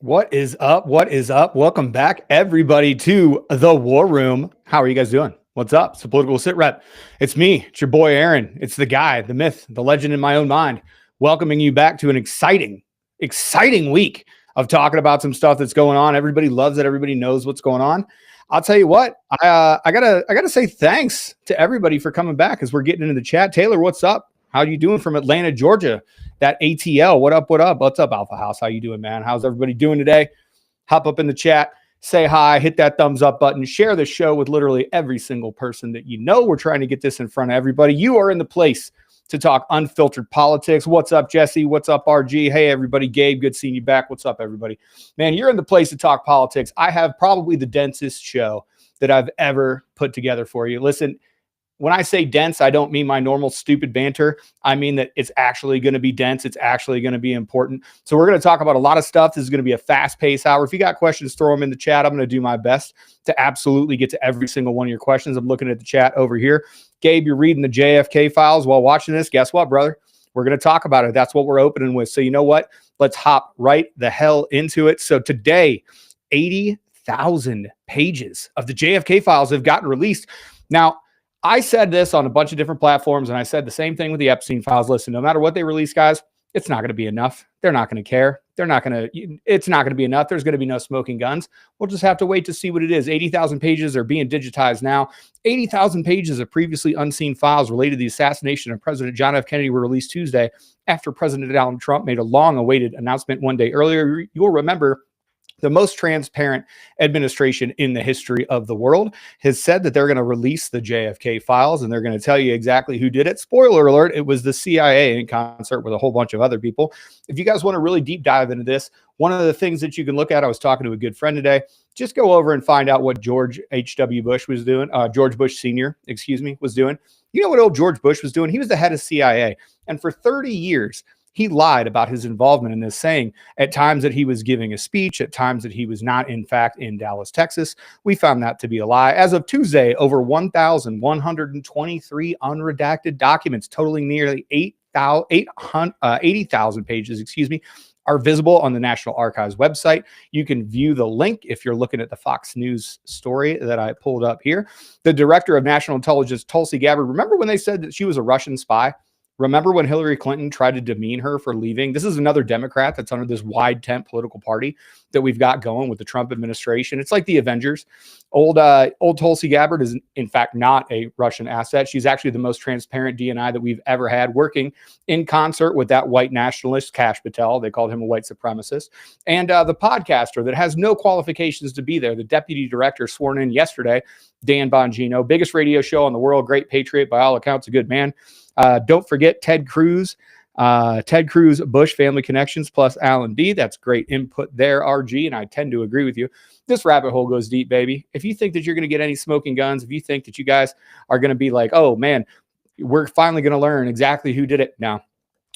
What is up? What is up? Welcome back, everybody, to the War Room. How are you guys doing? What's up? It's the political SITREP. It's me. It's your boy Aaron. It's the guy, the myth, the legend in my own mind, welcoming you back to an exciting week of talking about some stuff that's going on. Everybody loves it. Everybody knows what's going on. I'll tell you what. I gotta say thanks to everybody for coming back as we're getting into the chat. Taylor, what's up? How you doing from Atlanta, Georgia? That ATL. What up? What up? What's up, Alpha House? How you doing, man? How's everybody doing today? Hop up in the chat, say hi, hit that thumbs up button, share the show with literally every single person that you know. We're trying to get this in front of everybody. You are in the place to talk unfiltered politics. What's up, Jesse? What's up, RG? Hey, everybody. Gabe, good seeing you back. What's up, everybody? Man, you're in the place to talk politics. I have probably the densest show that I've ever put together for you. Listen, when I say dense, I don't mean my normal stupid banter. I mean that it's actually going to be dense. It's actually going to be important. So we're going to talk about a lot of stuff. This is going to be a fast-paced hour. If you got questions, throw them in the chat. I'm going to do my best to absolutely get to every single one of your questions. I'm looking at the chat over here. Gabe, you're reading the JFK files while watching this. Guess what, brother? We're going to talk about it. That's what we're opening with. So you know what? Let's hop right the hell into it. So today, 80,000 pages of the JFK files have gotten released. Now, I said this on a bunch of different platforms, and I said the same thing with the Epstein files. Listen, no matter what they release, guys, it's not going to be enough. They're not going to care. It's not going to be enough. There's going to be no smoking guns. We'll just have to wait to see what it is. 80,000 pages are being digitized now. 80,000 pages of previously unseen files related to the assassination of President John F. Kennedy were released Tuesday after President Donald Trump made a long-awaited announcement one day earlier. You'll remember the most transparent administration in the history of the world has said that they're going to release the JFK files and they're going to tell you exactly who did it. Spoiler alert, it was the CIA in concert with a whole bunch of other people. If you guys want to really deep dive into this, one of the things that you can look at, I was talking to a good friend today, just go over and find out what George H.W. Bush was doing, George Bush Sr., was doing. You know what old George Bush was doing? He was the head of CIA. And for 30 years, he lied about his involvement in this, saying at times that he was giving a speech, at times that he was not, in fact, in Dallas, Texas. We found that to be a lie. As of Tuesday, over 1,123 unredacted documents totaling nearly 80,000 pages, are visible on the National Archives website. You can view the link if you're looking at the Fox News story that I pulled up here. The director of national intelligence, Tulsi Gabbard, remember when they said that she was a Russian spy? Remember when Hillary Clinton tried to demean her for leaving? This is another Democrat that's under this wide tent political party that we've got going with the Trump administration. It's like the Avengers. Old Tulsi Gabbard is, in fact, not a Russian asset. She's actually the most transparent DNI that we've ever had, working in concert with that white nationalist, Kash Patel. They called him a white supremacist. And the podcaster that has no qualifications to be there, the deputy director sworn in yesterday, Dan Bongino, biggest radio show in the world, great patriot, by all accounts, a good man. Don't forget Ted Cruz, Bush Family Connections, plus Alan D. That's great input there, RG, and I tend to agree with you. This rabbit hole goes deep, baby. If you think that you're going to get any smoking guns, if you think that you guys are going to be like, oh, man, we're finally going to learn exactly who did it. Now,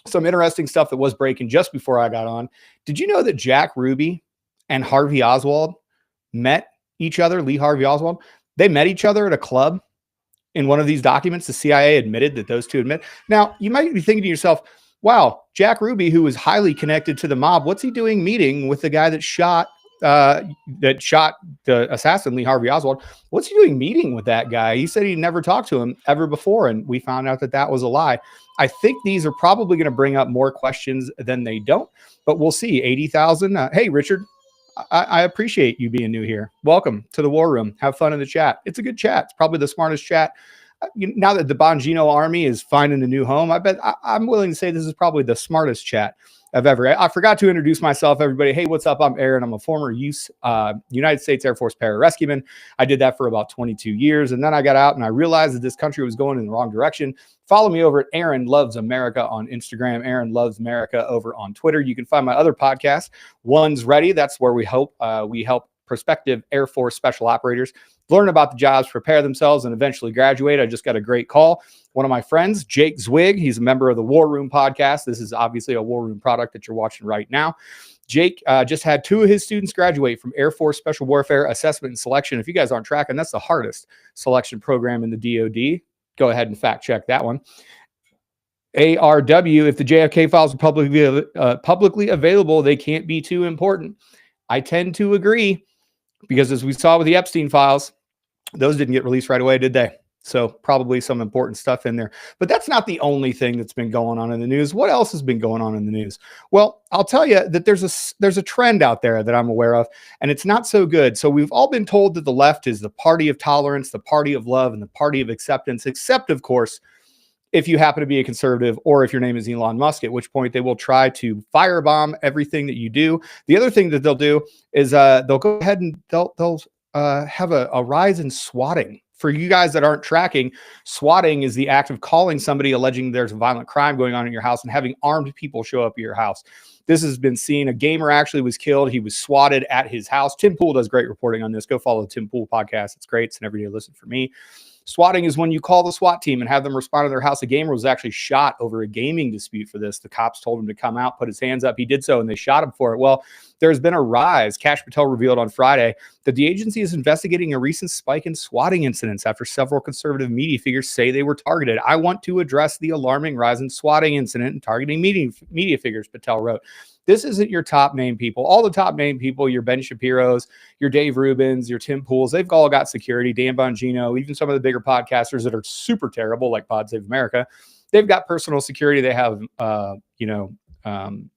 some interesting stuff that was breaking just before I got on. Did you know that Jack Ruby and Harvey Oswald met each other, Lee Harvey Oswald? They met each other at a club. In one of these documents, the CIA admitted that those two admit. Now, you might be thinking to yourself, wow, Jack Ruby, who was highly connected to the mob, what's he doing meeting with the guy that shot the assassin, Lee Harvey Oswald? What's he doing meeting with that guy? He said he never talked to him ever before, and we found out that that was a lie. I think these are probably going to bring up more questions than they don't, but we'll see. 80,000. Hey, Richard. I appreciate you being new here. Welcome to the War Room. Have fun in the chat. It's a good chat. It's probably the smartest chat. Now that the Bongino army is finding a new home, I bet I'm willing to say this is probably the smartest chat I've ever. I forgot to introduce myself, everybody. Hey, what's up? I'm Aaron. I'm a former United States Air Force pararescueman. I did that for about 22 years. And then I got out and I realized that this country was going in the wrong direction. Follow me over at Aaron Loves America on Instagram, Aaron Loves America over on Twitter. You can find my other podcast, One's Ready. That's where we help prospective Air Force special operators learn about the jobs, prepare themselves, and eventually graduate. I just got a great call. One of my friends, Jake Zwig, he's a member of the War Room podcast. This is obviously a War Room product that you're watching right now. Jake just had 2 of his students graduate from Air Force Special Warfare Assessment and Selection. If you guys aren't tracking, that's the hardest selection program in the DoD. Go ahead and fact check that one. ARW, if the JFK files are publicly available, they can't be too important. I tend to agree because as we saw with the Epstein files, those didn't get released right away, did they? So probably some important stuff in there. But that's not the only thing that's been going on in the news. What else has been going on in the news? Well, I'll tell you that there's a trend out there that I'm aware of, and it's not so good. So we've all been told that the left is the party of tolerance, the party of love, and the party of acceptance, except, of course, if you happen to be a conservative or if your name is Elon Musk, at which point they will try to firebomb everything that you do. The other thing that they'll do is they'll go ahead and they'll have a rise in swatting. For you guys that aren't tracking, swatting is the act of calling somebody alleging there's a violent crime going on in your house and having armed people show up at your house. This has been seen. A gamer actually was killed. He was swatted at his house. Tim Pool does great reporting on this. Go follow the Tim Pool podcast. It's great. It's an everyday listen for me. Swatting is when you call the SWAT team and have them respond to their house. A gamer was actually shot over a gaming dispute for this. The cops told him to come out, put his hands up. He did so, and they shot him for it. Well, there's been a rise. Kash Patel revealed on Friday that the agency is investigating a recent spike in swatting incidents after several conservative media figures say they were targeted. I want to address the alarming rise in swatting incident and targeting media figures, Patel wrote. This isn't your top name people. All the top name people, your Ben Shapiro's, your Dave Rubins, your Tim Pools, they've all got security. Dan Bongino, even some of the bigger podcasters that are super terrible, like Pod Save America, they've got personal security. They have,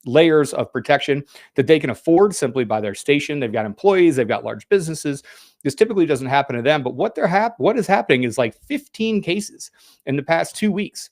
layers of protection that they can afford simply by their station. They've got employees. They've got large businesses. This typically doesn't happen to them. But what is happening is like 15 cases in the past 2 weeks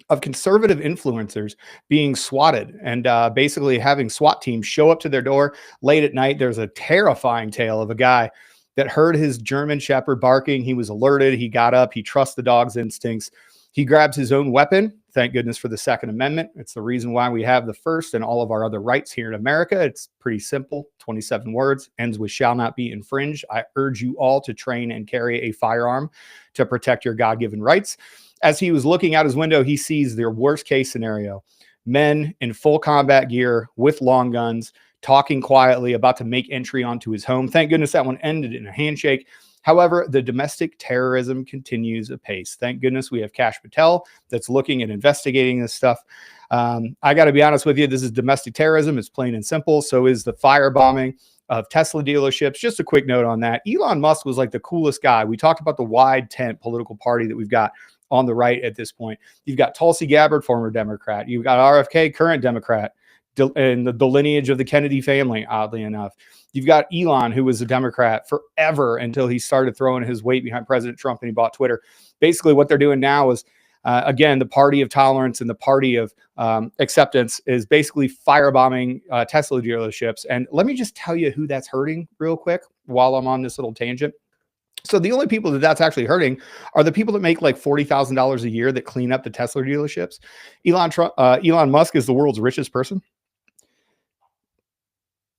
of conservative influencers being swatted and basically having SWAT teams show up to their door late at night. There's a terrifying tale of a guy that heard his German Shepherd barking. He was alerted. He got up. He trusts the dog's instincts. He grabs his own weapon. Thank goodness for the Second Amendment. It's the reason why we have the First and all of our other rights here in America. It's pretty simple. 27 words, ends with shall not be infringed. I urge you all to train and carry a firearm to protect your God-given rights. As he was looking out his window, he sees their worst case scenario. Men in full combat gear with long guns, talking quietly, about to make entry onto his home. Thank goodness that one ended in a handshake. However, the domestic terrorism continues apace. Thank goodness we have Kash Patel that's looking at investigating this stuff. I got to be honest with you, this is domestic terrorism. It's plain and simple. So is the firebombing of Tesla dealerships. Just a quick note on that. Elon Musk was like the coolest guy. We talked about the wide tent political party that we've got on the right at this point. You've got Tulsi Gabbard, former Democrat. You've got RFK, current Democrat, and the lineage of the Kennedy family, oddly enough. You've got Elon, who was a Democrat forever until he started throwing his weight behind President Trump and he bought Twitter. Basically, what they're doing now is, again, the party of tolerance and the party of acceptance is basically firebombing Tesla dealerships. And let me just tell you who that's hurting real quick while I'm on this little tangent. So the only people that that's actually hurting are the people that make like $40,000 a year that clean up the Tesla dealerships. Elon Musk is the world's richest person.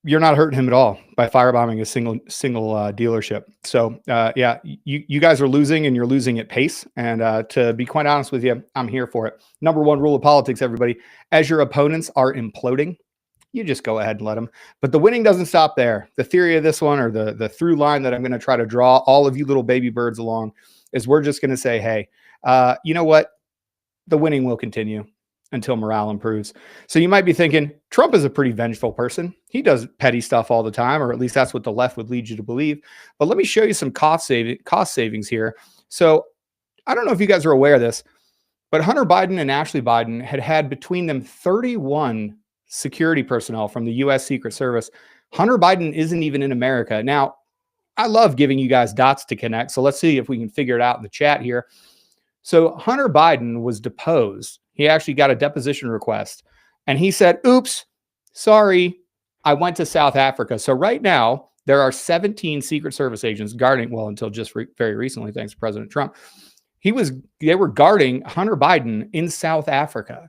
You're not hurting him at all by firebombing a single dealership. So yeah, you guys are losing, and you're losing at pace. And to be quite honest with you, I'm here for it. Number one rule of politics, everybody: as your opponents are imploding, you just go ahead and let them. But the winning doesn't stop there. The theory of this one, or the through line that I'm going to try to draw all of you little baby birds along, is we're just going to say, hey, you know what? The winning will continue until morale improves. So you might be thinking, Trump is a pretty vengeful person. He does petty stuff all the time, or at least that's what the left would lead you to believe. But let me show you some cost savings here. So I don't know if you guys are aware of this, but Hunter Biden and Ashley Biden had between them 31 security personnel from the U.S. Secret Service. Hunter Biden isn't even in America. Now, I love giving you guys dots to connect. So let's see if we can figure it out in the chat here. So Hunter Biden was deposed. He actually got a deposition request, and he said, oops, sorry, I went to South Africa. So right now there are 17 Secret Service agents guarding, well, until just very recently, thanks to President Trump, they were guarding Hunter Biden in South Africa.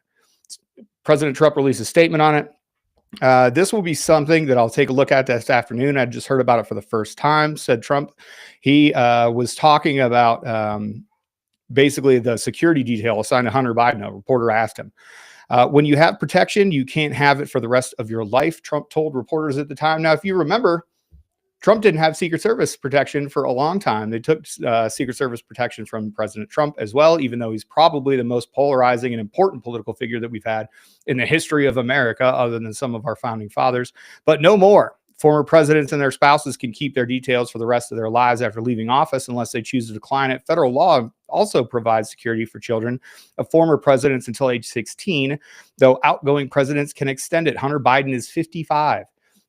President Trump released a statement on it. This will be something that I'll take a look at this afternoon. I just heard about it for the first time, said Trump. He was talking about basically the security detail assigned to Hunter Biden. A reporter asked him, when you have protection, you can't have it for the rest of your life, Trump told reporters at the time. Now, if you remember, Trump didn't have Secret Service protection for a long time. They took Secret Service protection from President Trump as well, even though he's probably the most polarizing and important political figure that we've had in the history of America, other than some of our founding fathers. But no more. Former presidents and their spouses can keep their details for the rest of their lives after leaving office unless they choose to decline it. Federal law also provides security for children of former presidents until age 16, though outgoing presidents can extend it. Hunter Biden is 55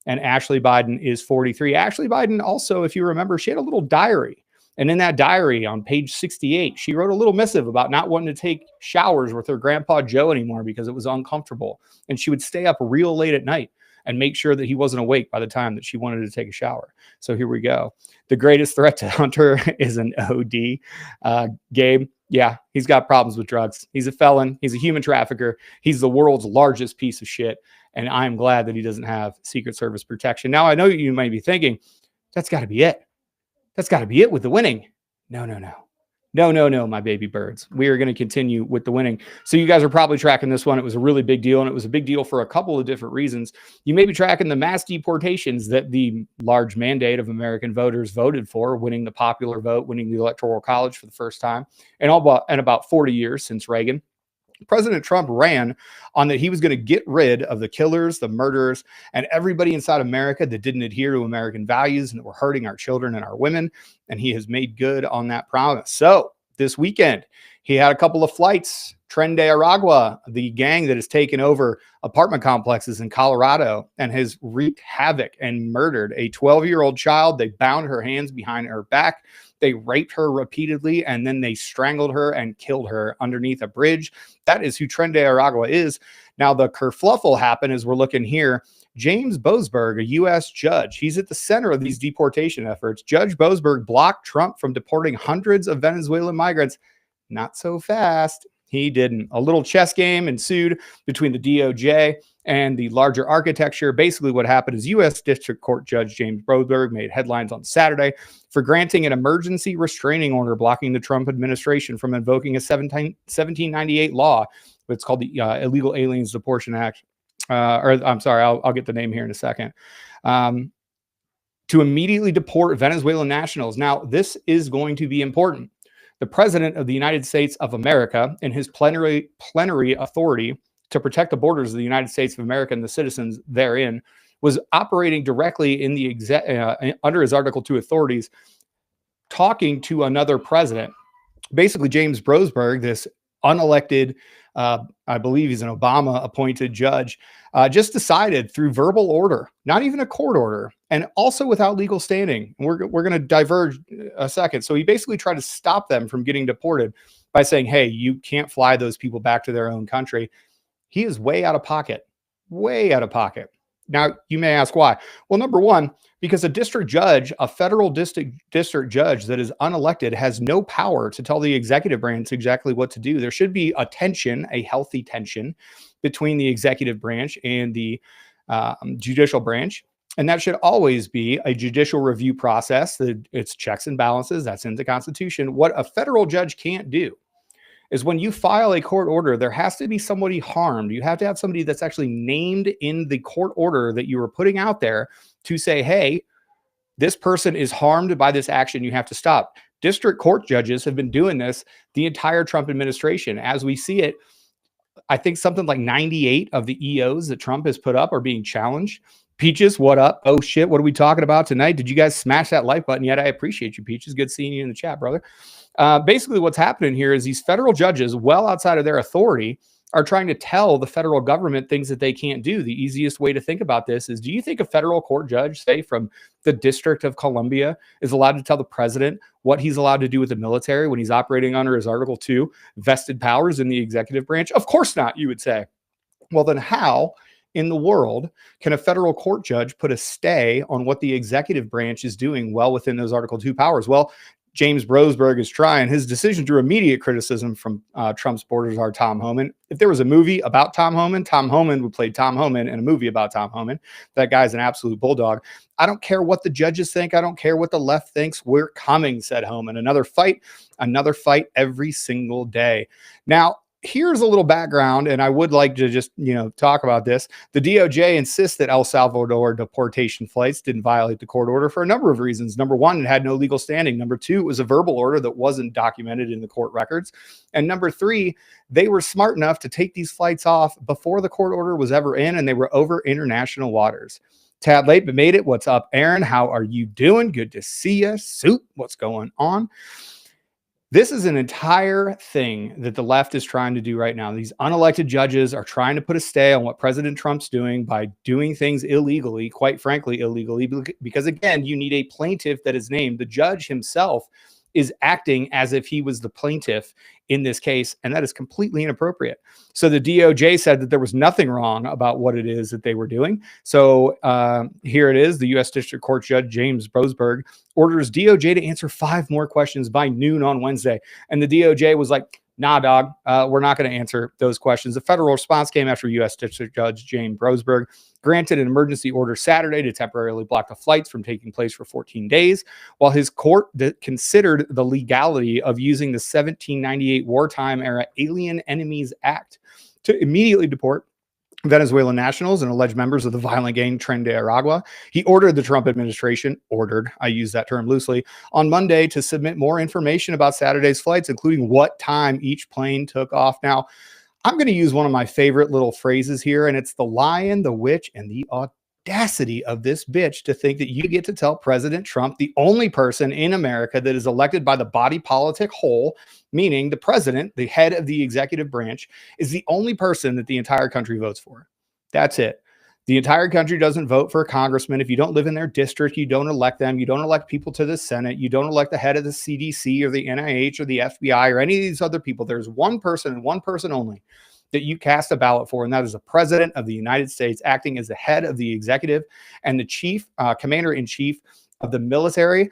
and Ashley Biden is 43. Ashley Biden also, if you remember, she had a little diary. And in that diary on page 68, she wrote a little missive about not wanting to take showers with her grandpa Joe anymore because it was uncomfortable. And she would stay up real late at night and make sure that he wasn't awake by the time that she wanted to take a shower. So here we go. The greatest threat to Hunter is an OD. Gabe, yeah, he's got problems with drugs. He's a felon. He's a human trafficker. He's the world's largest piece of shit. And I'm glad that he doesn't have Secret Service protection. Now, I know you might be thinking, that's got to be it. That's got to be it with the winning. No, my baby birds. We are going to continue with the winning. So you guys are probably tracking this one. It was a really big deal, and it was a big deal for a couple of different reasons. You may be tracking the mass deportations that the large mandate of American voters voted for, winning the popular vote, winning the Electoral College for the first time in about 40 years since Reagan. President Trump ran on that he was going to get rid of the killers, the murderers, and everybody inside America that didn't adhere to American values and that were hurting our children and our women. And he has made good on that promise. So this weekend, he had a couple of flights. Tren de Aragua, the gang that has taken over apartment complexes in Colorado and has wreaked havoc and murdered a 12-year-old child. They bound her hands behind her back. They raped her repeatedly, and then they strangled her and killed her underneath a bridge. That is who Tren de Aragua is. Now, the kerfluffle happened as we're looking here. James Boasberg, a U.S. judge, he's at the center of these deportation efforts. Judge Boasberg blocked Trump from deporting hundreds of Venezuelan migrants. Not so fast. He didn't. A little chess game ensued between the DOJ and the larger architecture. Basically, what happened is U.S. District Court Judge James Boasberg made headlines on Saturday for granting an emergency restraining order blocking the Trump administration from invoking a 1798 law. It's called the Illegal Aliens Deportation Act. I'm sorry, I'll get the name here in a second. To immediately deport Venezuelan nationals. Now, this is going to be important. The President of the United States of America, in his plenary authority to protect the borders of the United States of America and the citizens therein, was operating directly in the under his Article 2 authorities, talking to another president. Basically, James Boasberg, this unelected, I believe he's an Obama-appointed judge, just decided through verbal order, not even a court order, and also without legal standing. We're going to diverge a second. So he basically tried to stop them from getting deported by saying, hey, you can't fly those people back to their own country. He is way out of pocket, way out of pocket. Now, you may ask why. Well, number one, because a district judge, a federal district judge that is unelected, has no power to tell the executive branch exactly what to do. There should be a tension, a healthy tension between the executive branch and the judicial branch. And that should always be a judicial review process. It's checks and balances. That's in the Constitution. What a federal judge can't do is when you file a court order, there has to be somebody harmed. You have to have somebody that's actually named in the court order that you are putting out there to say, hey, this person is harmed by this action. You have to stop. District court judges have been doing this the entire Trump administration. As we see it, I think something like 98 of the EOs that Trump has put up are being challenged. Peaches, what up? Oh, shit. What are we talking about tonight? Did you guys smash that like button yet? I appreciate you, Peaches. Good seeing you in the chat, brother. Basically, what's happening here is these federal judges, well outside of their authority, are trying to tell the federal government things that they can't do. The easiest way to think about this is, do you think a federal court judge, say from the District of Columbia, is allowed to tell the president what he's allowed to do with the military when he's operating under his Article 2 vested powers in the executive branch? Of course not, you would say. Well, then how in the world can a federal court judge put a stay on what the executive branch is doing well within those Article 2 powers? Well, James Boasberg is trying. His decision drew immediate criticism from Trump's border czar Tom Homan. If there was a movie about Tom Homan would play Tom Homan in a movie about Tom Homan. That guy's an absolute bulldog. I don't care what the judges think. I don't care what the left thinks. We're coming, said Homan. Another fight every single day. Now, here's a little background, and I would like to just, talk about this. The DOJ insists that El Salvador deportation flights didn't violate the court order for a number of reasons. Number one, it had no legal standing. Number two, it was a verbal order that wasn't documented in the court records. And number three, they were smart enough to take these flights off before the court order was ever in, and they were over international waters. Tad late, but made it. What's up, Aaron? How are you doing? Good to see you. Soup, what's going on? This is an entire thing that the left is trying to do right now. These unelected judges are trying to put a stay on what President Trump's doing by doing things illegally, quite frankly, illegally, because again, you need a plaintiff that is named. The judge himself is acting as if he was the plaintiff in this case, and that is completely inappropriate. So the DOJ said that there was nothing wrong about what it is that they were doing. So here it is. The U.S. District Court Judge James Brosberg orders DOJ to answer 5 more questions by noon on Wednesday. And the DOJ was like, nah, dog, we're not going to answer those questions. The federal response came after U.S. District Judge James Brosberg granted an emergency order Saturday to temporarily block the flights from taking place for 14 days, while his court considered the legality of using the 1798 wartime era Alien Enemies Act to immediately deport Venezuelan nationals and alleged members of the violent gang Tren de Aragua. He ordered the Trump administration, I use that term loosely, on Monday to submit more information about Saturday's flights, including what time each plane took off. Now, I'm going to use one of my favorite little phrases here, and it's the lion, the witch, and the audacity of this bitch to think that you get to tell President Trump, the only person in America that is elected by the body politic whole, meaning the president, the head of the executive branch, is the only person that the entire country votes for. That's it. The entire country doesn't vote for a congressman. If you don't live in their district, you don't elect them. You don't elect people to the Senate. You don't elect the head of the CDC or the NIH or the FBI or any of these other people. There's one person and one person only that you cast a ballot for, and that is the president of the United States, acting as the head of the executive and the chief commander-in-chief of the military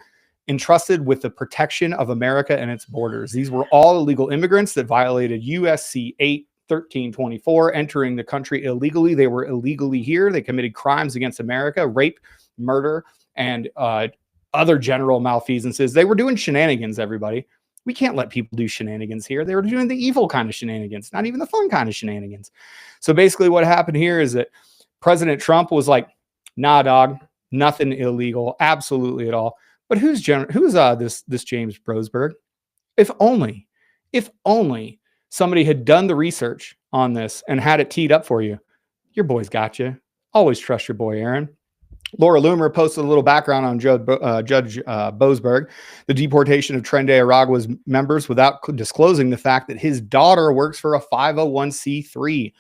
entrusted with the protection of America and its borders. These were all illegal immigrants that violated USC 8-1324, entering the country illegally. They were illegally here. They committed crimes against America, rape, murder, and other general malfeasances. They were doing shenanigans, everybody. We can't let people do shenanigans here. They were doing the evil kind of shenanigans, not even the fun kind of shenanigans. So basically what happened here is that President Trump was like, nah, dog, nothing illegal, absolutely at all. But who's this James Brosberg? If only somebody had done the research on this and had it teed up for you. Your boy's got you. Always trust your boy, Aaron. Laura Loomer posted a little background on Judge Brosberg, the deportation of Tren de Aragua's members without disclosing the fact that his daughter works for a 501c3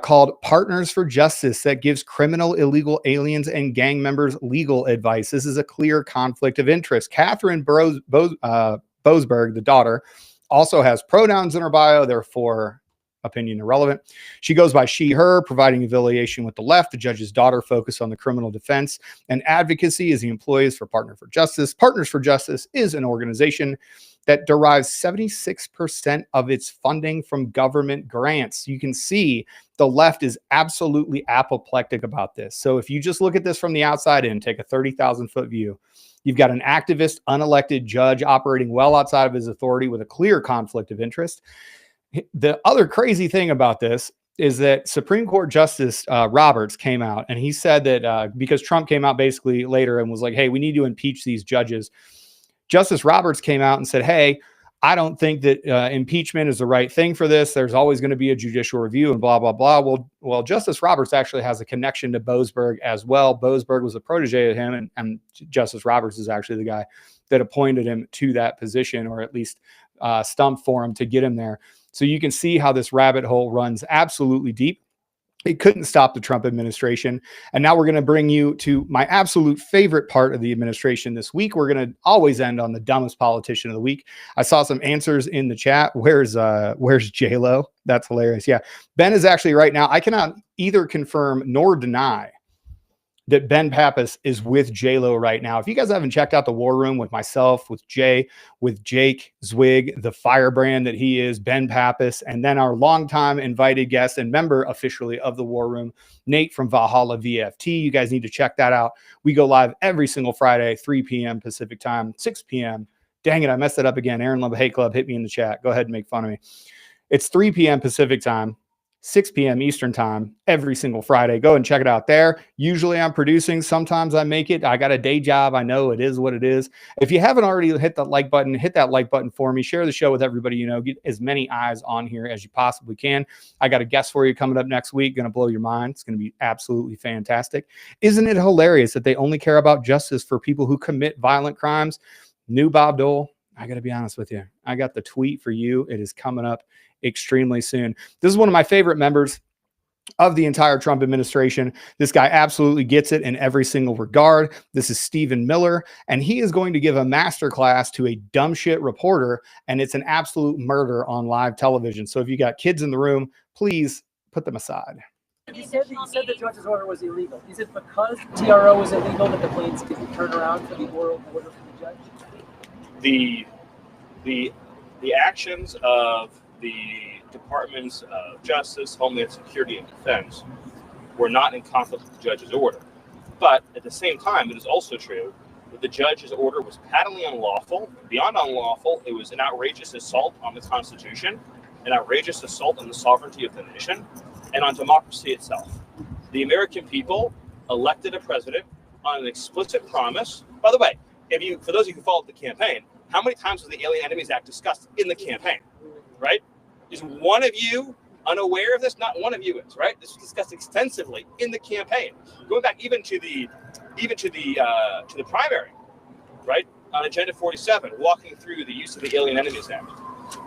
called Partners for Justice that gives criminal illegal aliens and gang members legal advice. This is a clear conflict of interest. Catherine Brosberg, the daughter, also has pronouns in her bio, therefore opinion irrelevant. She goes by she, her, providing affiliation with the left. The judge's daughter focused on the criminal defense and advocacy as the employees for Partners for Justice. Partners for Justice is an organization that derives 76% of its funding from government grants. You can see the left is absolutely apoplectic about this. So if you just look at this from the outside in, take a 30,000-foot view, you've got an activist, unelected judge operating well outside of his authority with a clear conflict of interest. The other crazy thing about this is that Supreme Court Justice Roberts came out and he said that because Trump came out basically later and was like, hey, we need to impeach these judges. Justice Roberts came out and said, hey, I don't think that impeachment is the right thing for this. There's always going to be a judicial review and blah, blah, blah. Well, Justice Roberts actually has a connection to Brosberg as well. Brosberg was a protege of him, and Justice Roberts is actually the guy that appointed him to that position, or at least stumped for him to get him there. So you can see how this rabbit hole runs absolutely deep. It couldn't stop the Trump administration. And now we're going to bring you to my absolute favorite part of the administration this week. We're going to always end on the dumbest politician of the week. I saw some answers in the chat. Where's J-Lo? That's hilarious. Yeah. Ben is actually right now. I cannot either confirm nor deny that Ben Pappas is with J-Lo right now. If you guys haven't checked out the War Room with myself, with Jay, with Jake Zwig, the firebrand that he is, Ben Pappas, and then our longtime invited guest and member officially of the War Room, Nate from Valhalla VFT. You guys need to check that out. We go live every single Friday, 3 p.m. Pacific time, 6 p.m. Dang it, I messed it up again. Aaron Love Hate Club, hit me in the chat. Go ahead and make fun of me. It's 3 p.m. Pacific time. 6 p.m. Eastern time every single Friday. Go and check it out there. Usually I'm producing. Sometimes I make it. I got a day job. I know it is what it is. If you haven't already hit the like button, hit that like button for me. Share the show with everybody you know. Get as many eyes on here as you possibly can. I got a guest for you coming up next week. Going to blow your mind. It's going to be absolutely fantastic. Isn't it hilarious that they only care about justice for people who commit violent crimes? New Bob Dole. I got to be honest with you. I got the tweet for you. It is coming up extremely soon. This is one of my favorite members of the entire Trump administration. This guy absolutely gets it in every single regard. This is Stephen Miller, and he is going to give a masterclass to a dumb shit reporter, and it's an absolute murder on live television. So if you got kids in the room, please put them aside. You said the judge's order was illegal. Is it because TRO was illegal that the planes didn't turn around for the oral order from the judge? The actions of the Departments of Justice, Homeland Security, and Defense were not in conflict with the judge's order. But at the same time, it is also true that the judge's order was patently unlawful. Beyond unlawful, it was an outrageous assault on the Constitution, an outrageous assault on the sovereignty of the nation, and on democracy itself. The American people elected a president on an explicit promise. By the way, for those of you who followed the campaign, how many times was the Alien Enemies Act discussed in the campaign, right? Is one of you unaware of this? Not one of you is, right? This was discussed extensively in the campaign, going back even to the primary, right? On Agenda 47, walking through the use of the Alien Enemies Act.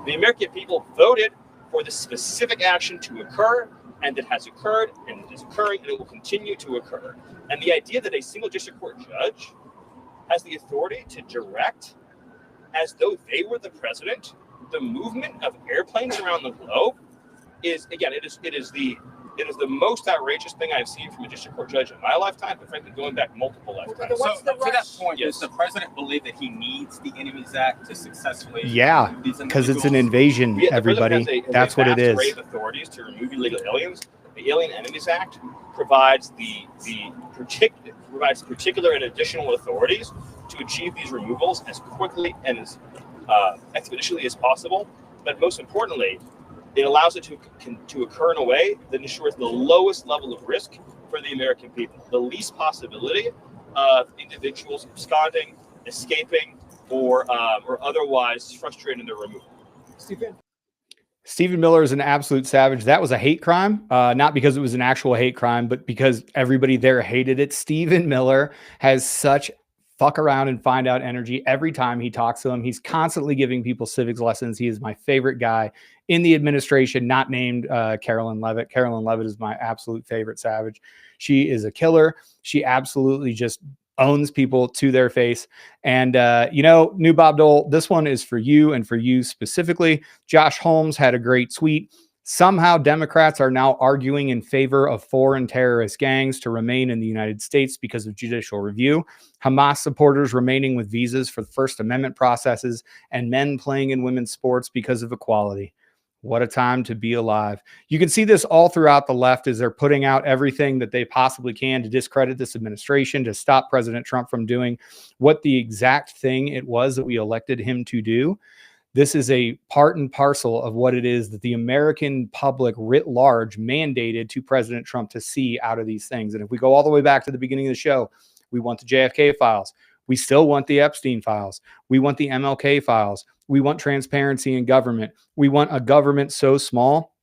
The American people voted for the specific action to occur, and it has occurred, and it is occurring, and it will continue to occur. And the idea that a single district court judge has the authority to direct, as though they were the president, the movement of airplanes around the globe is, again, it is the most outrageous thing I've seen from a district court judge in my lifetime, but frankly, going back multiple lifetimes. So to that point, yes. Does the president believe that he needs the Enemies Act to successfully? Yeah, because it's an invasion. Yeah, everybody, that's what it is. Array of authorities to remove illegal aliens. The Alien Enemies Act provides particular and additional authorities to achieve these removals as quickly and as expeditiously as possible. But most importantly, it allows it to occur in a way that ensures the lowest level of risk for the American people, the least possibility of individuals absconding, escaping, or otherwise frustrating their removal. Stephen Miller is an absolute savage. That was a hate crime, not because it was an actual hate crime, but because everybody there hated it. Stephen Miller has such fuck around and find out energy every time he talks to them. He's constantly giving people civics lessons. He is my favorite guy in the administration, not named Carolyn Levitt. Carolyn Levitt is my absolute favorite savage. She is a killer. She absolutely just owns people to their face. And, new Bob Dole, this one is for you and for you specifically. Josh Holmes had a great tweet. Somehow Democrats are now arguing in favor of foreign terrorist gangs to remain in the United States because of judicial review, Hamas supporters remaining with visas for the First Amendment processes, and men playing in women's sports because of equality. What a time to be alive. You can see this all throughout the left as they're putting out everything that they possibly can to discredit this administration, to stop President Trump from doing what the exact thing it was that we elected him to do. This is a part and parcel of what it is that the American public writ large mandated to President Trump to see out of these things. And if we go all the way back to the beginning of the show, we want the JFK files. We still want the Epstein files. We want the MLK files. We want transparency in government. We want a government so small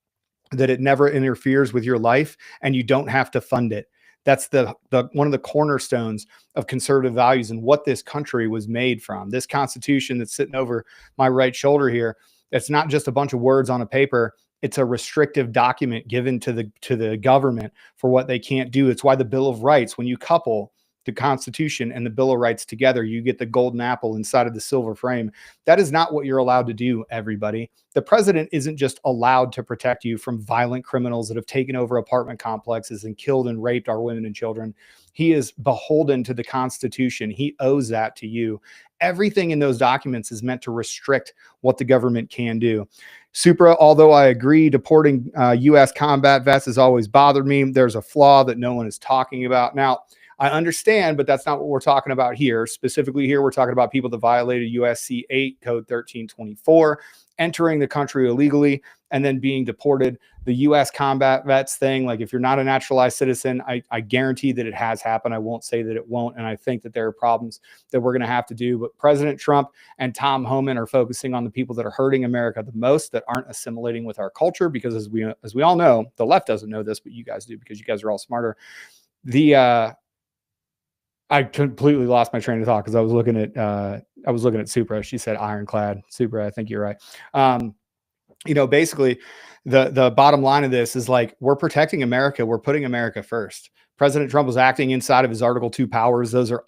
that it never interferes with your life and you don't have to fund it. That's the one of the cornerstones of conservative values and what this country was made from. This Constitution that's sitting over my right shoulder here, it's not just a bunch of words on a paper. It's a restrictive document given to the government for what they can't do. It's why the Bill of Rights, when you couple the Constitution and the Bill of Rights together, you get the golden apple inside of the silver frame. That is not what you're allowed to do, everybody. The president isn't just allowed to protect you from violent criminals that have taken over apartment complexes and killed and raped our women and children. He is beholden to the Constitution. He owes that to you. Everything in those documents is meant to restrict what the government can do. Supra, although I agree, deporting U.S. combat vets has always bothered me. There's a flaw that no one is talking about. Now, I understand, but that's not what we're talking about here. Specifically here, we're talking about people that violated USC 8 Code 1324, entering the country illegally and then being deported. The U.S. combat vets thing, like if you're not a naturalized citizen, I guarantee that it has happened. I won't say that it won't. And I think that there are problems that we're going to have to do. But President Trump and Tom Homan are focusing on the people that are hurting America the most, that aren't assimilating with our culture. Because as we all know, the left doesn't know this, but you guys do, because you guys are all smarter. I completely lost my train of thought because I was looking at Supra. She said ironclad. Supra, I think you're right. Basically the bottom line of this is like, we're protecting America. We're putting America first. President Trump was acting inside of his Article 2 powers. Those are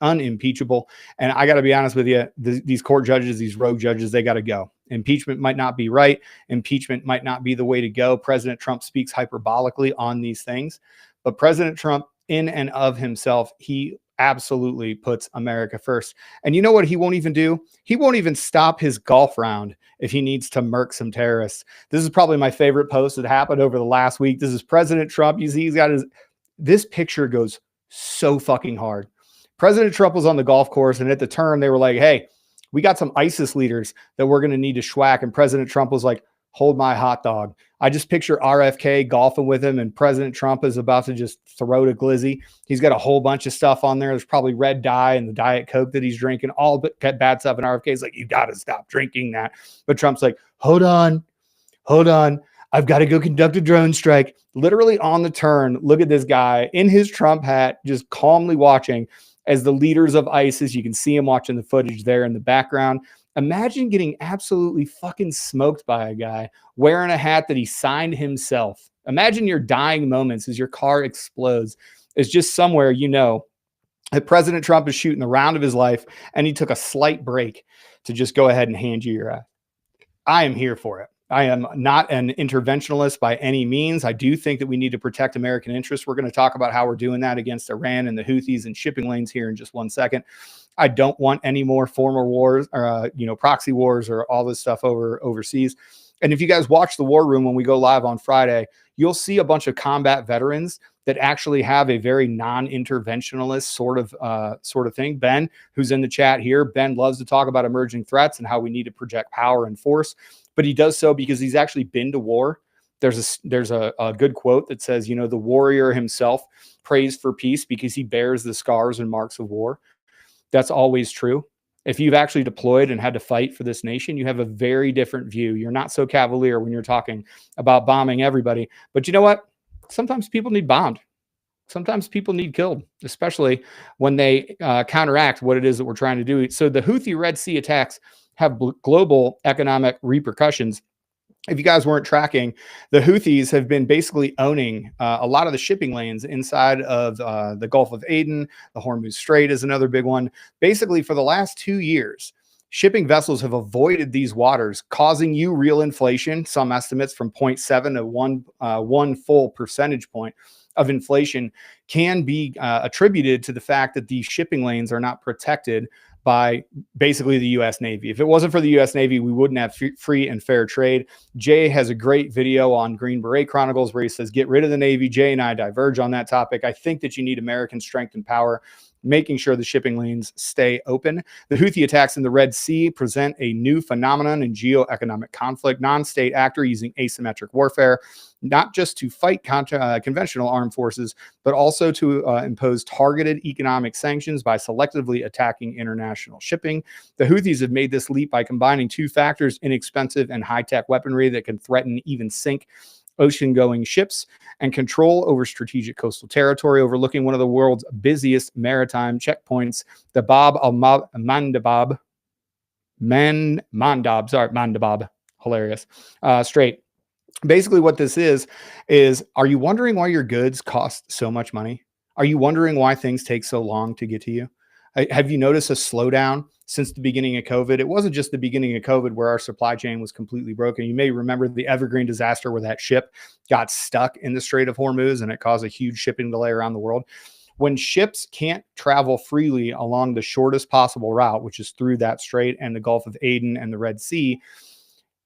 unimpeachable. And I got to be honest with you, these court judges, these rogue judges, they got to go. Impeachment might not be right. Impeachment might not be the way to go. President Trump speaks hyperbolically on these things, but President Trump, in and of himself, he absolutely puts America first. And you know what he won't even do? He won't even stop his golf round if he needs to murk some terrorists. This is probably my favorite post that happened over the last week. This is President Trump. You see, he's got this picture goes so fucking hard. President Trump was on the golf course, and at the turn, they were like, hey, we got some ISIS leaders that we're going to need to schwack. And President Trump was like, hold my hot dog. I just picture RFK golfing with him, and President Trump is about to just throw to glizzy. He's got a whole bunch of stuff on there. There's probably red dye and the Diet Coke that he's drinking, all but bad stuff. And RFK's like, you got to stop drinking that. But Trump's like, hold on. I've got to go conduct a drone strike. Literally on the turn, look at this guy in his Trump hat, just calmly watching as the leaders of ISIS, you can see him watching the footage there in the background. Imagine getting absolutely fucking smoked by a guy wearing a hat that he signed himself. Imagine your dying moments as your car explodes. It's just somewhere, that President Trump is shooting the round of his life, and he took a slight break to just go ahead and hand you your ass. I am here for it. I am not an interventionalist by any means. I do think that we need to protect American interests. We're going to talk about how we're doing that against Iran and the Houthis and shipping lanes here in just 1 second. I don't want any more former wars or, proxy wars or all this stuff overseas. And if you guys watch the War Room when we go live on Friday, you'll see a bunch of combat veterans that actually have a very non-interventionalist sort of thing. Ben, who's in the chat here, Ben loves to talk about emerging threats and how we need to project power and force, but he does so because he's actually been to war. There's a good quote that says, the warrior himself prays for peace because he bears the scars and marks of war. That's always true. If you've actually deployed and had to fight for this nation, you have a very different view. You're not so cavalier when you're talking about bombing everybody. But you know what? Sometimes people need bombed. Sometimes people need killed, especially when they counteract what it is that we're trying to do. So the Houthi Red Sea attacks have global economic repercussions. If you guys weren't tracking, the Houthis have been basically owning a lot of the shipping lanes inside of the Gulf of Aden. The Hormuz Strait is another big one. Basically, for the last 2 years, shipping vessels have avoided these waters, causing you real inflation. Some estimates from 0.7 to 1 full percentage point of inflation can be attributed to the fact that these shipping lanes are not protected by basically the U.S. Navy. If it wasn't for the U.S. Navy, we wouldn't have free and fair trade. Jay has a great video on Green Beret Chronicles where he says, get rid of the Navy. Jay and I diverge on that topic. I think that you need American strength and power, making sure the shipping lanes stay open. The Houthi attacks in the Red Sea present a new phenomenon in geoeconomic conflict. Non-state actor using asymmetric warfare, not just to fight conventional armed forces, but also to impose targeted economic sanctions by selectively attacking international shipping. The Houthis have made this leap by combining two factors: inexpensive and high-tech weaponry that can threaten, even sink, ocean-going ships, and control over strategic coastal territory overlooking one of the world's busiest maritime checkpoints, the Bab al-Mandab, Mandab, hilarious, Strait. Basically what this is, are you wondering why your goods cost so much money? Are you wondering why things take so long to get to you? Have you noticed a slowdown since the beginning of COVID? It wasn't just the beginning of COVID where our supply chain was completely broken. You may remember the Evergreen disaster where that ship got stuck in the Strait of Hormuz and it caused a huge shipping delay around the world. When ships can't travel freely along the shortest possible route, which is through that strait and the Gulf of Aden and the Red Sea,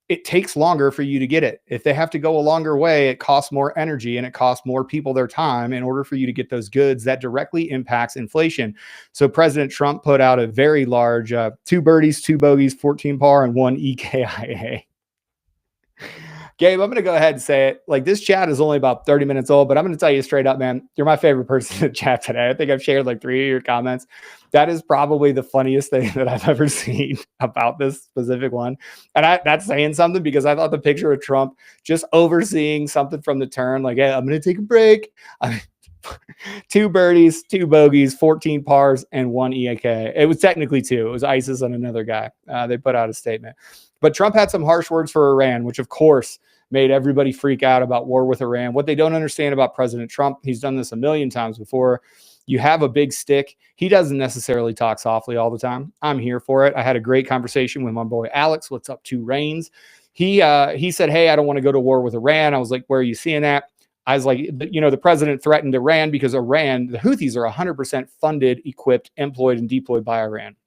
it takes longer for you to get it. If they have to go a longer way, it costs more energy and it costs more people their time in order for you to get those goods. That directly impacts inflation. So President Trump put out a very large 2 birdies, 2 bogeys, 14 par, and 1 EKIA. Gabe, I'm going to go ahead and say it. Like, this chat is only about 30 minutes old, but I'm going to tell you straight up, man, you're my favorite person in the chat today. I think I've shared like 3 of your comments. That is probably the funniest thing that I've ever seen about this specific one. And that's saying something, because I thought the picture of Trump just overseeing something from the turn, like, hey, I'm going to take a break. 2 birdies, 2 bogeys, 14 pars, and 1 EK. It was technically 2. It was ISIS and another guy. They put out a statement. But Trump had some harsh words for Iran, which of course made everybody freak out about war with Iran. What they don't understand about President Trump, he's done this a million times before. You have a big stick. He doesn't necessarily talk softly all the time. I'm here for it. I had a great conversation with my boy Alex. What's up, 2 Reigns? He said, hey, I don't want to go to war with Iran. I was like, where are you seeing that? I was like, you know, the president threatened Iran because Iran, the Houthis are 100% funded, equipped, employed, and deployed by Iran.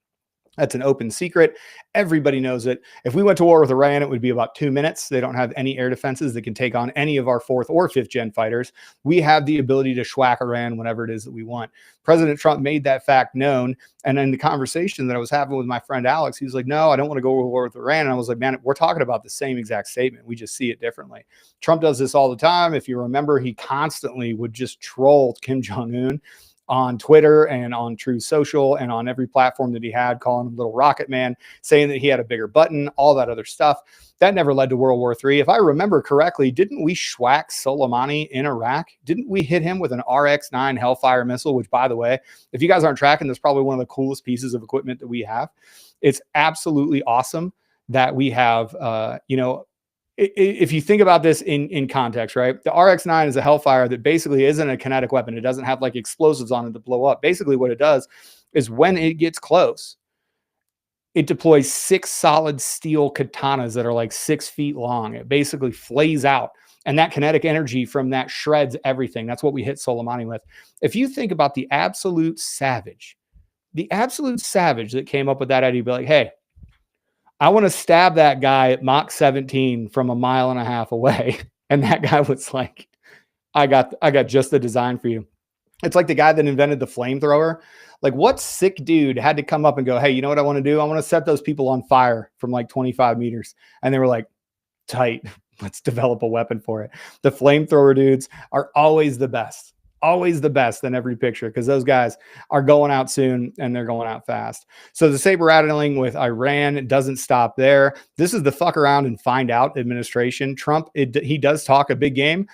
That's an open secret. Everybody knows it. If we went to war with Iran, it would be about 2 minutes. They don't have any air defenses that can take on any of our 4th or 5th gen fighters. We have the ability to schwack Iran whenever it is that we want. President Trump made that fact known. And in the conversation that I was having with my friend Alex, he was like, no, I don't want to go to war with Iran. And I was like, man, we're talking about the same exact statement. We just see it differently. Trump does this all the time. If you remember, he constantly would just troll Kim Jong-un on Twitter and on True Social and on every platform that he had, calling him Little Rocket Man, saying that he had a bigger button, all that other stuff. That never led to World War III. If I remember correctly, didn't we schwack Soleimani in Iraq? Didn't we hit him with an RX-9 Hellfire missile, which, by the way, if you guys aren't tracking, that's probably one of the coolest pieces of equipment that we have. It's absolutely awesome that we have, if you think about this in context, right? The RX-9 is a Hellfire that basically isn't a kinetic weapon. It doesn't have like explosives on it to blow up. Basically what it does is when it gets close, it deploys 6 solid steel katanas that are like 6 feet long. It basically flays out. And that kinetic energy from that shreds everything. That's what we hit Soleimani with. If you think about the absolute savage that came up with that idea, be like, hey, I want to stab that guy at Mach 17 from 1.5 miles away. And that guy was like, I got just the design for you. It's like the guy that invented the flamethrower. Like, what sick dude had to come up and go, hey, you know what I want to do? I want to set those people on fire from like 25 meters. And they were like, tight, let's develop a weapon for it. The flamethrower dudes are always the best in every picture, because those guys are going out soon and they're going out fast. So the saber rattling with Iran doesn't stop there. This is the fuck around and find out administration. Trump, he does talk a big game,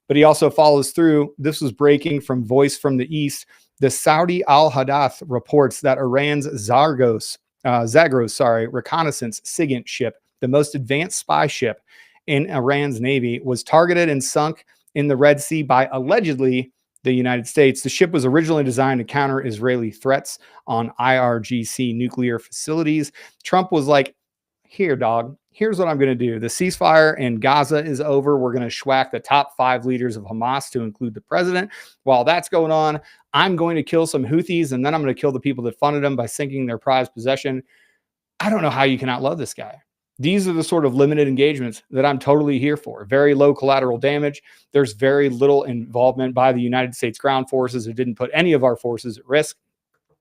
but he also follows through. This was breaking from Voice from the East. The Saudi Al-Hadath reports that Iran's Zagros reconnaissance SIGINT ship, the most advanced spy ship in Iran's Navy, was targeted and sunk in the Red Sea by allegedly the United States. The ship was originally designed to counter Israeli threats on IRGC nuclear facilities. Trump was like, here, dog, here's what I'm going to do. The ceasefire in Gaza is over. We're going to schwack the top 5 leaders of Hamas, to include the president. While that's going on, I'm going to kill some Houthis, and then I'm going to kill the people that funded them by sinking their prized possession. I don't know how you cannot love this guy. These are the sort of limited engagements that I'm totally here for. Very low collateral damage. There's very little involvement by the United States ground forces. It didn't put any of our forces at risk.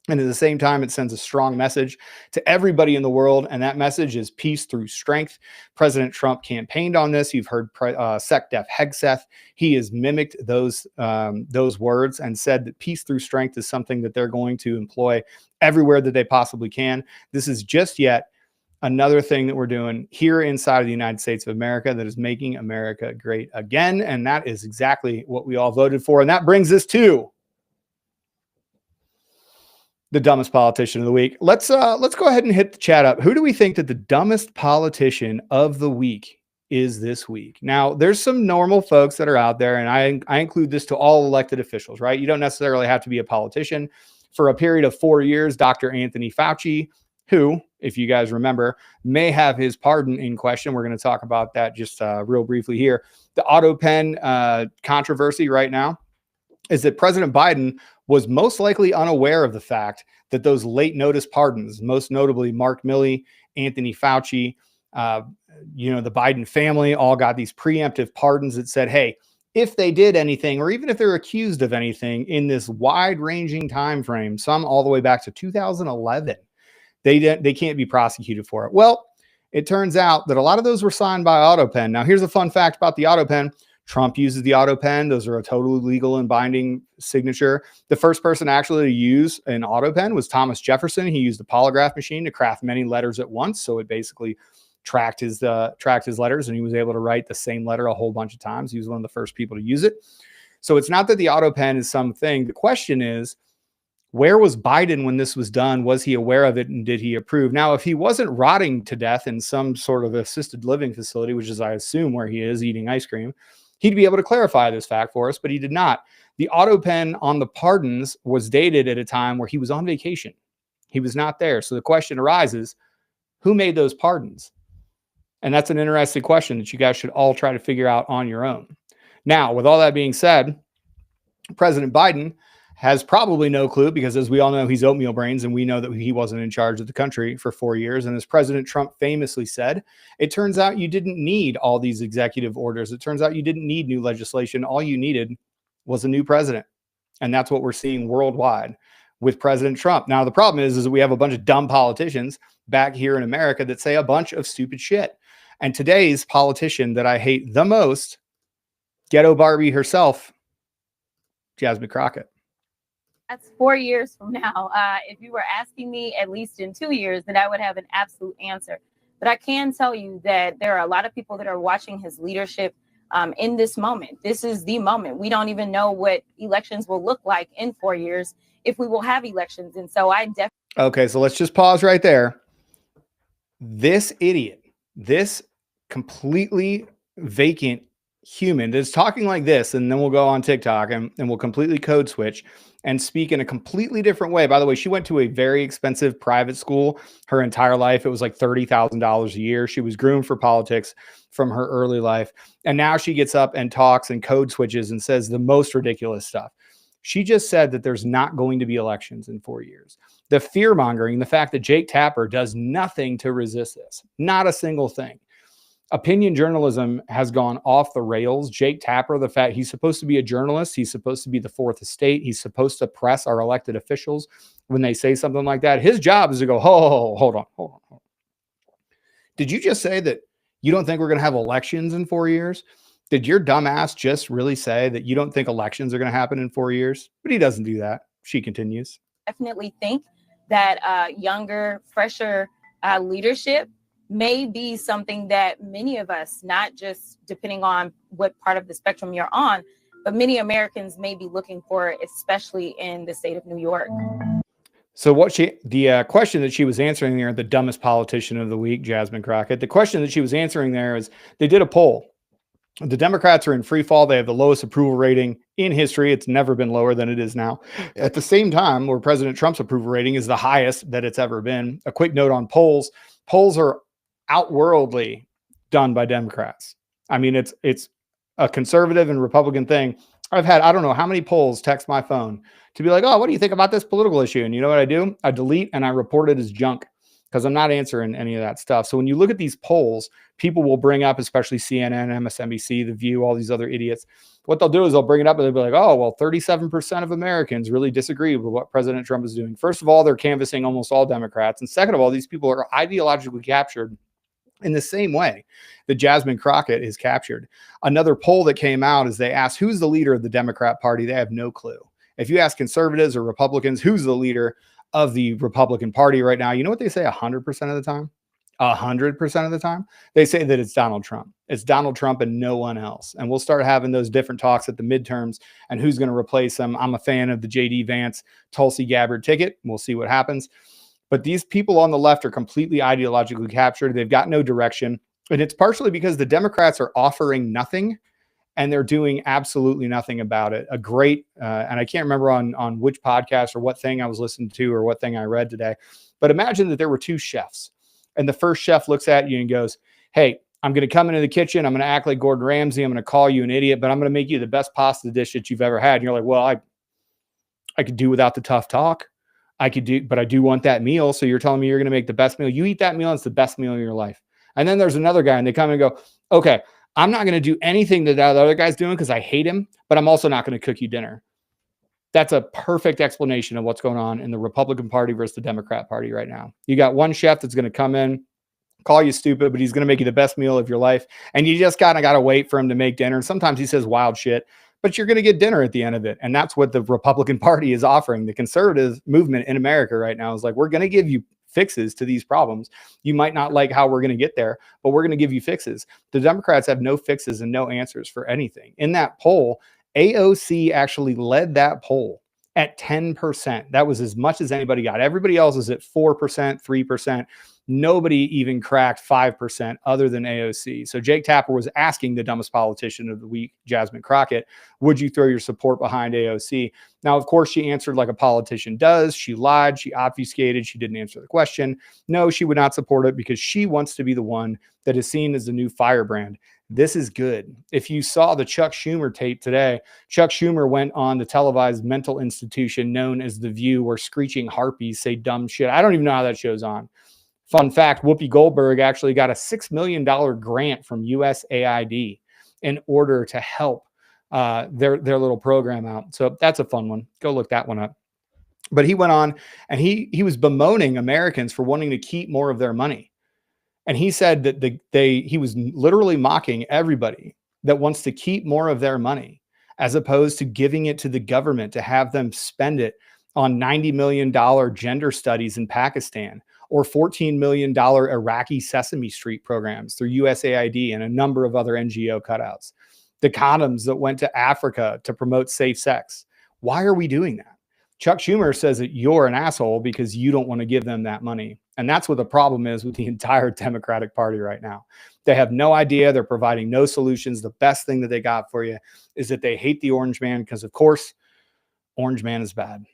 And at the same time, it sends a strong message to everybody in the world. And that message is peace through strength. President Trump campaigned on this. You've heard SecDef Hegseth. He has mimicked those words and said that peace through strength is something that they're going to employ everywhere that they possibly can. This is just yet another thing that we're doing here inside of the United States of America that is making America great again. And that is exactly what we all voted for. And that brings us to the dumbest politician of the week. Let's go ahead and hit the chat up. Who do we think that the dumbest politician of the week is this week? Now, there's some normal folks that are out there, and I include this to all elected officials, right? You don't necessarily have to be a politician. For a period of 4 years, Dr. Anthony Fauci, who, if you guys remember, may have his pardon in question. We're going to talk about that just real briefly here. The auto pen controversy right now is that President Biden was most likely unaware of the fact that those late notice pardons, most notably Mark Milley, Anthony Fauci, the Biden family all got these preemptive pardons that said, hey, if they did anything, or even if they're accused of anything in this wide-ranging time frame, some all the way back to 2011, they can't be prosecuted for it. Well, it turns out that a lot of those were signed by AutoPen. Now, here's a fun fact about the AutoPen. Trump uses the AutoPen. Those are a totally legal and binding signature. The first person actually to use an AutoPen was Thomas Jefferson. He used a polygraph machine to craft many letters at once. So it basically tracked his letters, and he was able to write the same letter a whole bunch of times. He was one of the first people to use it. So it's not that the AutoPen is something. The question is, where was Biden when this was done? Was he aware of it, and did he approve? Now, if he wasn't rotting to death in some sort of assisted living facility, which is, I assume, where he is eating ice cream, he'd be able to clarify this fact for us, but he did not. The AutoPen on the pardons was dated at a time where he was on vacation. He was not there. So the question arises, who made those pardons? And that's an interesting question that you guys should all try to figure out on your own. Now, with all that being said, President Biden has probably no clue, because as we all know, he's oatmeal brains, and we know that he wasn't in charge of the country for 4 years. And as President Trump famously said, it turns out you didn't need all these executive orders. It turns out you didn't need new legislation. All you needed was a new president. And that's what we're seeing worldwide with President Trump. Now, the problem is that we have a bunch of dumb politicians back here in America that say a bunch of stupid shit. And today's politician that I hate the most, Ghetto Barbie herself, Jasmine Crockett. That's 4 years from now. If you were asking me at least in 2 years, then I would have an absolute answer. But I can tell you that there are a lot of people that are watching his leadership in this moment. This is the moment. We don't even know what elections will look like in 4 years, if we will have elections. And so I definitely... Okay, so let's just pause right there. This idiot, this completely vacant human that's talking like this, and then we'll go on TikTok and we'll completely code switch and speak in a completely different way. By the way, she went to a very expensive private school her entire life. It was like $30,000 a year. She was groomed for politics from her early life. And now she gets up and talks and code switches and says the most ridiculous stuff. She just said that there's not going to be elections in 4 years. The fear mongering, the fact that Jake Tapper does nothing to resist this, not a single thing. Opinion journalism has gone off the rails. Jake Tapper, the fact he's supposed to be a journalist, he's supposed to be the fourth estate, he's supposed to press our elected officials when they say something like that. His job is to go, hold on. Did you just say that you don't think we're going to have elections in 4 years? Did your dumbass just really say that you don't think elections are going to happen in 4 years? But he doesn't do that. She continues. Definitely think that younger, fresher leadership may be something that many of us, not just depending on what part of the spectrum you're on, but many Americans may be looking for, especially in the state of New York. So the question that she was answering there, the dumbest politician of the week, Jasmine Crockett, the question that she was answering there is, they did a poll. The Democrats are in free fall. They have the lowest approval rating in history. It's never been lower than it is now. At the same time, where President Trump's approval rating is the highest that it's ever been. A quick note on polls. Polls are outworldly done by Democrats. I mean, it's a conservative and Republican thing. I've had, I don't know how many polls text my phone to be like, oh, what do you think about this political issue? And you know what I do? I delete and I report it as junk, because I'm not answering any of that stuff. So when you look at these polls, people will bring up, especially CNN, MSNBC, The View, all these other idiots. What they'll do is they'll bring it up and they'll be like, oh, well, 37% of Americans really disagree with what President Trump is doing. First of all, they're canvassing almost all Democrats. And second of all, these people are ideologically captured in the same way that Jasmine Crockett is captured. Another poll that came out is they asked, who's the leader of the Democrat Party? They have no clue. If you ask conservatives or Republicans, who's the leader of the Republican Party right now, you know what they say 100% of the time? 100% of the time? They say that it's Donald Trump. It's Donald Trump and no one else. And we'll start having those different talks at the midterms and who's going to replace him. I'm a fan of the J.D. Vance Tulsi Gabbard ticket. We'll see what happens. But these people on the left are completely ideologically captured. They've got no direction. And it's partially because the Democrats are offering nothing and they're doing absolutely nothing about it. A great, and I can't remember on which podcast or what thing I was listening to or what thing I read today, but imagine that there were two chefs. And the first chef looks at you and goes, hey, I'm going to come into the kitchen. I'm going to act like Gordon Ramsay. I'm going to call you an idiot, but I'm going to make you the best pasta dish that you've ever had. And you're like, well, I could do without the tough talk. I could do, but I do want that meal. So you're telling me you're going to make the best meal. You eat that meal, and it's the best meal of your life. And then there's another guy and they come and go, okay, I'm not going to do anything that the other guy's doing because I hate him, but I'm also not going to cook you dinner. That's a perfect explanation of what's going on in the Republican Party versus the Democrat Party right now. You got one chef that's going to come in, call you stupid, but he's going to make you the best meal of your life. And you just kind of got to wait for him to make dinner. Sometimes he says wild shit, but you're going to get dinner at the end of it. And that's what the Republican Party is offering. The conservative movement in America right now is like, we're going to give you fixes to these problems. You might not like how we're going to get there, but we're going to give you fixes. The Democrats have no fixes and no answers for anything. In that poll, AOC actually led that poll at 10%. That was as much as anybody got. Everybody else is at 4%, 3%. Nobody even cracked 5% other than AOC. So Jake Tapper was asking the dumbest politician of the week, Jasmine Crockett, would you throw your support behind AOC? Now, of course, she answered like a politician does. She lied. She obfuscated. She didn't answer the question. No, she would not support it because she wants to be the one that is seen as the new firebrand. This is good. If you saw the Chuck Schumer tape today, Chuck Schumer went on the televised mental institution known as The View, where screeching harpies say dumb shit. I don't even know how that show's on. Fun fact, Whoopi Goldberg actually got a $6 million grant from USAID in order to help their little program out. So that's a fun one. Go look that one up. But he went on and he was bemoaning Americans for wanting to keep more of their money. And he said that he was literally mocking everybody that wants to keep more of their money as opposed to giving it to the government to have them spend it on $90 million gender studies in Pakistan or $14 million Iraqi Sesame Street programs through USAID and a number of other NGO cutouts. The condoms that went to Africa to promote safe sex. Why are we doing that? Chuck Schumer says that you're an asshole because you don't want to give them that money. And that's what the problem is with the entire Democratic Party right now. They have no idea. They're providing no solutions. The best thing that they got for you is that they hate the Orange Man because, of course, Orange Man is bad.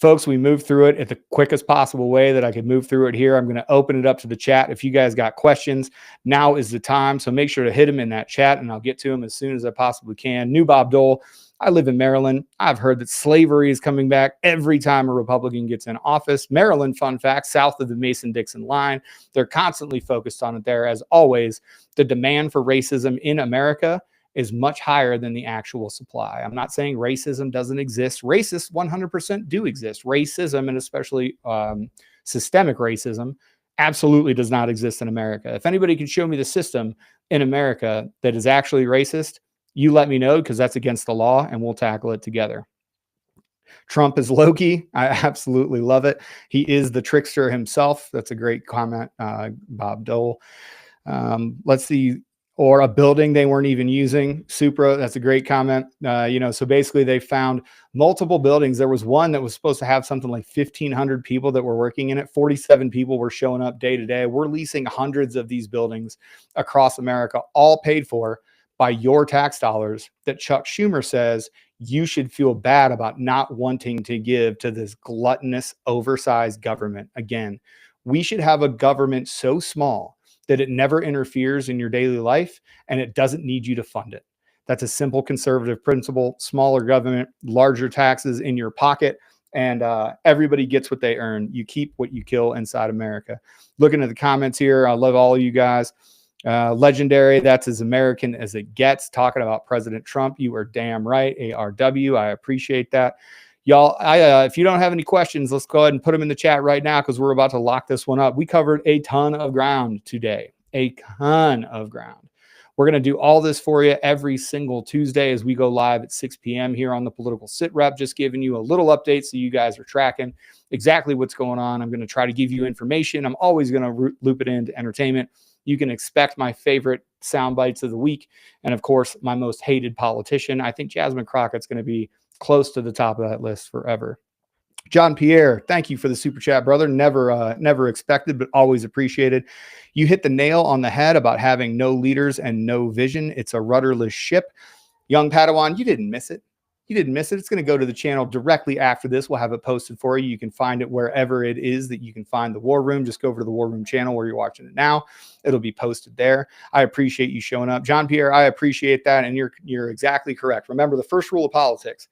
Folks, we moved through it at the quickest possible way that I could move through it here. I'm going to open it up to the chat. If you guys got questions, now is the time. So make sure to hit them in that chat, and I'll get to them as soon as I possibly can. New Bob Dole. I live in Maryland. I've heard that slavery is coming back every time a Republican gets in office. Maryland, fun fact, south of the Mason-Dixon line. They're constantly focused on it there. As always, the demand for racism in America is much higher than the actual supply. I'm not saying racism doesn't exist. Racists 100% do exist. Racism, and especially systemic racism, absolutely does not exist in America. If anybody can show me the system in America that is actually racist, you let me know, because that's against the law and we'll tackle it together. Trump is Loki. I absolutely love it. He is the trickster himself. That's a great comment, Bob Dole. Let's see. Or a building they weren't even using. Supra, that's a great comment. So basically they found multiple buildings. There was one that was supposed to have something like 1,500 people that were working in it. 47 people were showing up day to day. We're leasing hundreds of these buildings across America, all paid for by your tax dollars, that Chuck Schumer says you should feel bad about not wanting to give to this gluttonous, oversized government. Again, we should have a government so small that it never interferes in your daily life and it doesn't need you to fund it. That's a simple conservative principle. Smaller government, larger taxes in your pocket, and everybody gets what they earn. You keep what you kill inside America. Looking at the comments here, I love all of you guys. Legendary, that's as American as it gets. Talking about President Trump, you are damn right. ARW, I appreciate that. Y'all, if you don't have any questions, let's go ahead and put them in the chat right now, because we're about to lock this one up. We covered a ton of ground today, a ton of ground. We're going to do all this for you every single Tuesday as we go live at 6 p.m. here on the Political SITREP, just giving you a little update so you guys are tracking exactly what's going on. I'm going to try to give you information. I'm always going to loop it into entertainment. You can expect my favorite sound bites of the week. And of course, my most hated politician. I think Jasmine Crockett's going to be close to the top of that list forever. John Pierre, thank you for the super chat, brother. Never expected, but always appreciated. You hit the nail on the head about having no leaders and no vision. It's a rudderless ship. Young Padawan, you didn't miss it. You didn't miss it. It's going to go to the channel directly after this. We'll have it posted for you. You can find it wherever it is that you can find the War Room. Just go over to the War Room channel where you're watching it now. It'll be posted there. I appreciate you showing up. John Pierre, I appreciate that. And you're exactly correct. Remember the first rule of politics.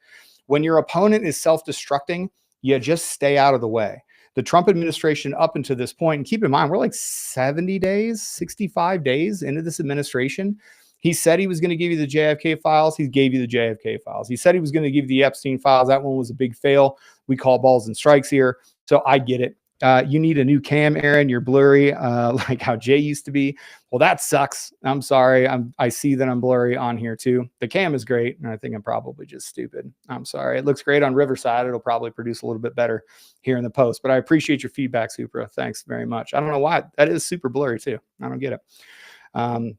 When your opponent is self-destructing, you just stay out of the way. The Trump administration up until this point, and keep in mind, we're like 70 days, 65 days into this administration. He said he was going to give you the JFK files. He gave you the JFK files. He said he was going to give you the Epstein files. That one was a big fail. We call balls and strikes here. So I get it. You need a new cam, Aaron. You're blurry, like how Jay used to be. Well, that sucks. I'm sorry. I see that I'm blurry on here too. The cam is great, and I think I'm probably just stupid. I'm sorry. It looks great on Riverside. It'll probably produce a little bit better here in the post, but I appreciate your feedback, Supra. Thanks very much. I don't know why. That is super blurry too. I don't get it.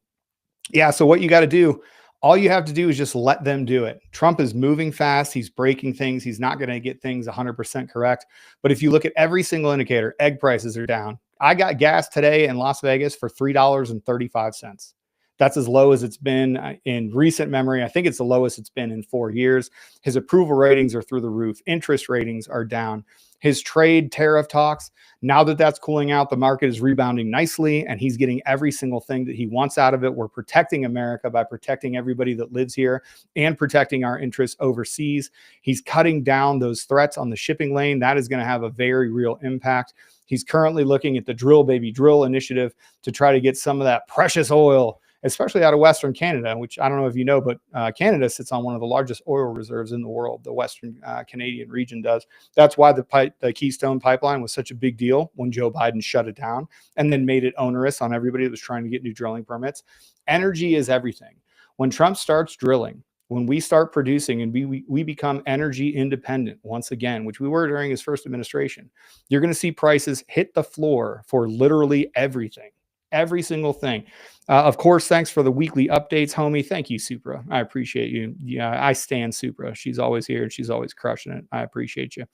Yeah, so what you got to do, all you have to do is just let them do it. Trump is moving fast. He's breaking things. He's not going to get things 100% correct. But if you look at every single indicator, egg prices are down. I got gas today in Las Vegas for $3.35. That's as low as it's been in recent memory. I think it's the lowest it's been in 4 years. His approval ratings are through the roof. Interest ratings are down. His trade tariff talks, now that that's cooling out, the market is rebounding nicely, and he's getting every single thing that he wants out of it. We're protecting America by protecting everybody that lives here and protecting our interests overseas. He's cutting down those threats on the shipping lane. That is going to have a very real impact. He's currently looking at the Drill Baby Drill initiative to try to get some of that precious oil, especially out of Western Canada, which I don't know if you know, but Canada sits on one of the largest oil reserves in the world. The Western Canadian region does. That's why the Keystone Pipeline was such a big deal when Joe Biden shut it down and then made it onerous on everybody that was trying to get new drilling permits. Energy is everything. When Trump starts drilling, when we start producing and we become energy independent once again, which we were during his first administration, you're going to see prices hit the floor for literally everything. Every single thing. Of course, thanks for the weekly updates, homie. Thank you, Supra. I appreciate you. Yeah, I stand Supra. She's always here and she's always crushing it. I appreciate you.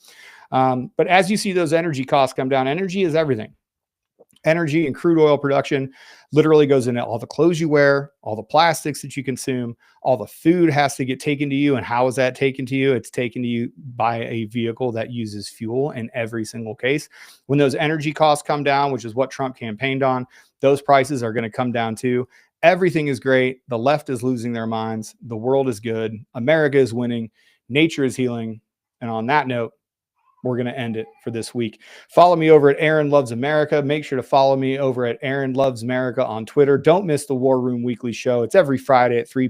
But as you see those energy costs come down, energy is everything. Energy and crude oil production literally goes into all the clothes you wear, all the plastics that you consume, all the food has to get taken to you. And how is that taken to you? It's taken to you by a vehicle that uses fuel in every single case. When those energy costs come down, which is what Trump campaigned on, those prices are going to come down too. Everything is great. The left is losing their minds. The world is good. America is winning. Nature is healing. And on that note, we're going to end it for this week. Follow me over at Aaron Loves America. Make sure to follow me over at Aaron Loves America on Twitter. Don't miss the War Room weekly show. It's every Friday at 3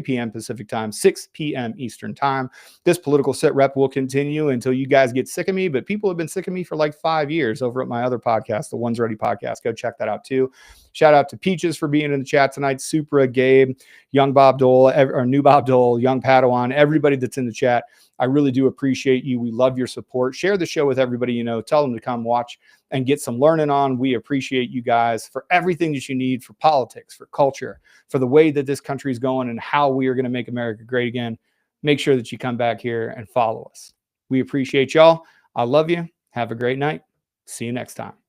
p.m. Pacific time, 6 p.m. Eastern time. This political sit rep will continue until you guys get sick of me, but people have been sick of me for like 5 years over at my other podcast, the One's Ready podcast. Go check that out too. Shout out to Peaches for being in the chat tonight, Supra, Gabe, Young Bob Dole, or New Bob Dole, Young Padawan, everybody that's in the chat. I really do appreciate you. We love your support. Share the show with everybody you know. Tell them to come watch and get some learning on. We appreciate you guys for everything that you need for politics, for culture, for the way that this country is going and how we are going to make America great again. Make sure that you come back here and follow us. We appreciate y'all. I love you. Have a great night. See you next time.